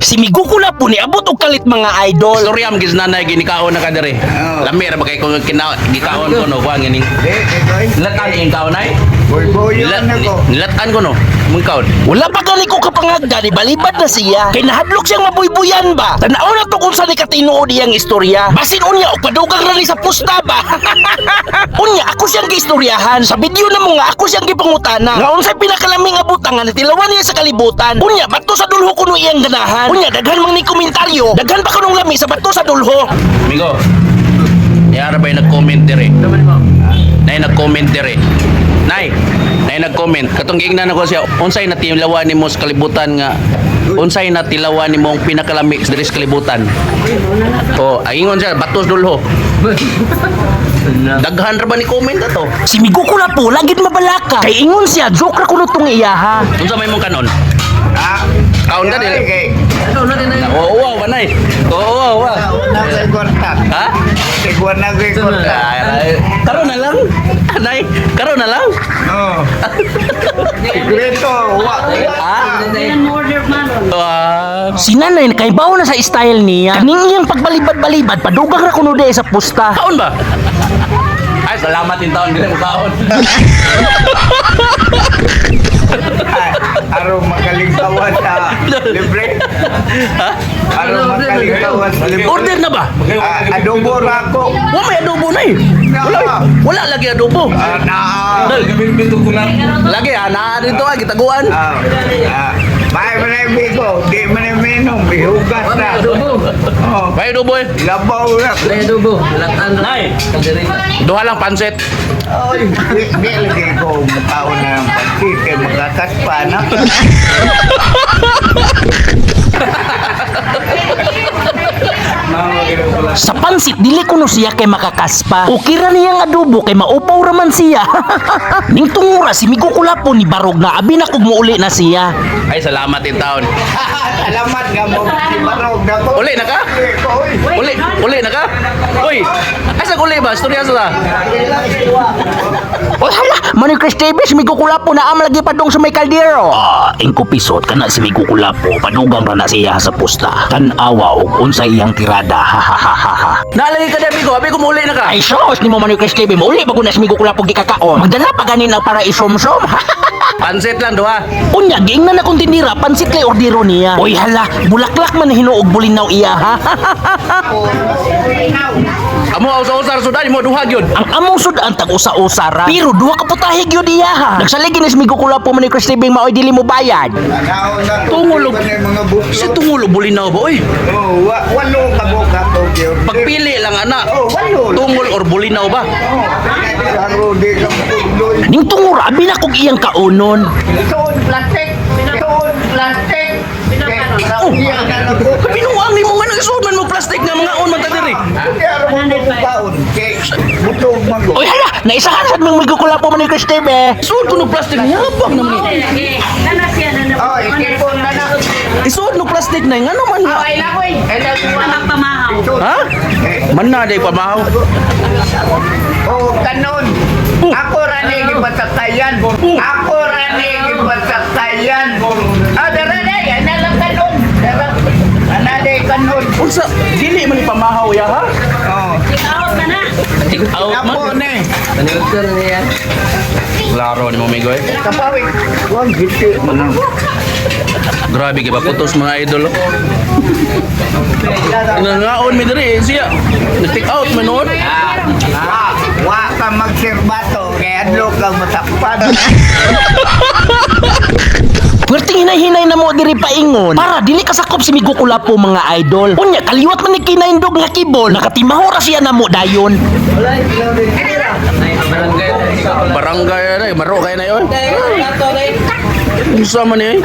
Si Migukula po ni abot og kalit mga idol. Storyam giznanay ginikaon na ka dire. Lamir ba kay kung gikaon ko no kuan ganing. Latan ing kaon ay. Nilatan ko no. Mong kaon. Wala pa gani ko kapangagda ni balibad na siya. Kay nahadlok siyang mabuybuyan ba. Tanaw na to kung saan ikatinuod iyang istorya. Basin unya og padugang rani sa pusta ba. Unya ako siyang giistoryahan. Sa video na mo nga ako siyang gipangutana. Nga unsay pinakalaming abutangan na tilawan niya sa kalibutan. Unya bato sa dulho kuno iyang ganahan. Unya daghan mang ni komentaryo. Daghan pa kanong lami sa bato sa dulho. Amigo. Yara ba'y nag-comment dire? Nay nag-comment dire. Nay nag-comment. Katong giingnan ako siya, unsay natilawan nimo sa kalibutan nga unsay natilawan nimo ang pinakalami sa diri sa kalibutan? Oh, ingon siya batos dulho. Daghan ra ba ni comment ato? Si Migukula po lagid mabalaka. Kay ingon siya joke ra kuno tong iyaha. Unsa may mong kanon? Kaon ka dili? Oo, wanay. Oo, wa. Ha? Karon na lang. Nay, karon na lang. Si nanay kay bawo na sa style niya. Kaning iyang pagbalibad-balibad padugang ra kuno sa pusta. Kaon ba? Ay, salamat din taon dili mo kaon. Araw makalingkawan sa libre. Ha? Araw makalingkawan sa libre. Order na ba? Adobo ra ko. Wa may adobo na eh. Wala lagi adobo. Lagi na dito gitaguan. May manay ko, di manay minom, bihugas na. May adobo eh. Labaw na. Nay. Duha lang pansit. Ay, di lagi ko mataon na ng pagkik kay makakas pa na. Sa pansit dili kuno siya kay makakaspa. Ukira niyang adobo kay maupaw raman siya. Ning tungura si Migukula po ni barog na abi na kog muuli na siya. Ay, salamat din taon. Salamat nga mo, si Barog na ko. Uli na ka? Uli na ka? Uy, asa uli ba? Storya sa Oy hala, Manny Chris Davis Migukula po na am lagi padong sa may kaldero. Ingko pisot kana si Migukula po padugang ra na siya sa pusta. Tan-awa og unsay iyang tirada. Ha. Nalagi ka na, amigo. Abi ko muli na ka. Ay sos ni mo Manny Chris Davis mauli ba na si Migukula po gikakaon. Magdala pa ganin na para isomsom. Pansit lang, duha. Unya, giing na akong tindira, pansit kay ordero niya. Oy hala, bulaklak man hinuog bulinaw iya ha. Amo usa-usar sudan mo duha gyud. Ang among sudan tag usa-usara. Pero duha ka putahe gyud iya ha. Nagsaligi ni Migukula po man ni Chris Tibing maoy dili mo bayad. Tungulog. Si tungulog bulinaw ba oy? Walo ka buka to gyud. Pagpili lang ana. Walo. Tungol or bulinaw ba? Laro di lang tuloy. Ning tungura abi na kog iyang kaunon. Itoon plastic. Itoon plastic. Oh, kabinuang ni mo nga nagsunan mo plastic nga mga on man ta diri. Oy hala, naisahan sad mong Migukula po man ni Chris Tibing. Isuod ko no plastic nga bang naman ni. Isuod no plastic na nga naman. Ha? Man na day pamahaw. Oh, kanon. Ako rani gipasakayan. Ako rani gipasakayan. Dara day, ana lang kanon. Dara. Ana day kanon. Unsa dili man ni pamahaw ya ha? Oh. Out Ako man. ni. Klaro ni mo migo eh. Kapawik. Wag giti man. Grabe kay putos mga idol. Nangaon mi diri siya. Nag-take out man noon. Wa ka magserbato kay adlo ka masakpan. Pwerteng hinay-hinay na mo diri paingon para dili kasakop si Migukula po mga idol. Unya kaliwat man ni kinaindog nga kibol nakatimaho ra siya namo dayon. Barangay na eh, maro kay na yon. Unsa man eh?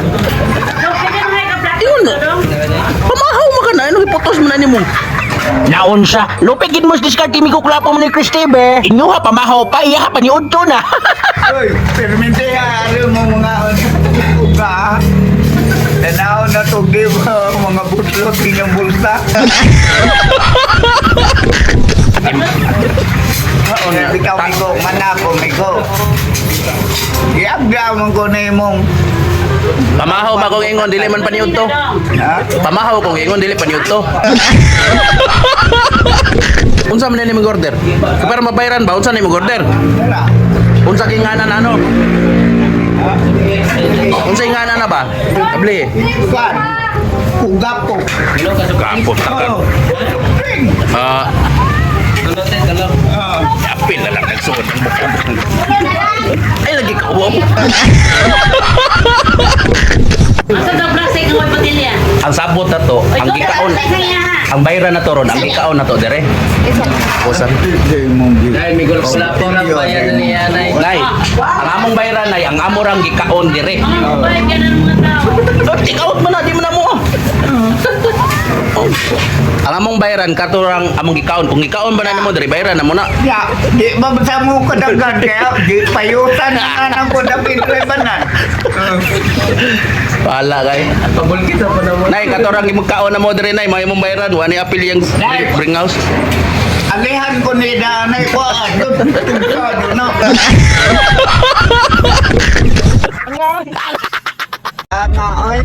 Yun. Pamahaw mo ka na, ano iputos mo na ni mo? Naon siya, lupig gid mo diskarte Migukula po man ni Chris Tibing. Inyo ha pamahaw pa iya ha paniudto na. Oy, permente ano mo mga uga. Tanaw na to give mga butlot inyong bulsa. Ikaw migo, manako migo. Iabda mo ko na imong Pamahaw ba kung ingon dili man paniud to? Ha? Pamahaw kung ingon dili paniud to. Unsa man ni mo order? Pero mabayaran ba unsa ni mo order? Wala. Unsa kinganan ano? Unsa ingana na ba? Kabli. Kan. Kugapo. Kapot na ka. Oh. Ah, Ah. apil na lang nagsuot ng buka. Ay lagi ka uwam. Asa daw plastic ng patilya? Ang sabot na to, ang gikaon. Ang bayran na to ron, ang gikaon na to dire. Usan. Dahil may gulpo lang bayan niya. Nay, ang among bayran nay, ang amo rang gikaon dire. Mga babae ka na ng mga tao. Take out mo na, di mo na mo. Ang among bayran katurang among gikaon. Kung gikaon ba na nimo dire bayran na mo na. Ya, di ba sa mo kadagan kaya di payutan na nang ko dapit rebanan. Pala kay. Pabul kita pa naman. Nay, katurang imong kaon na mo dire nay, may imong bayran, wani apil yang bring house. Alihan ko ni danay ko doon. No. Ay.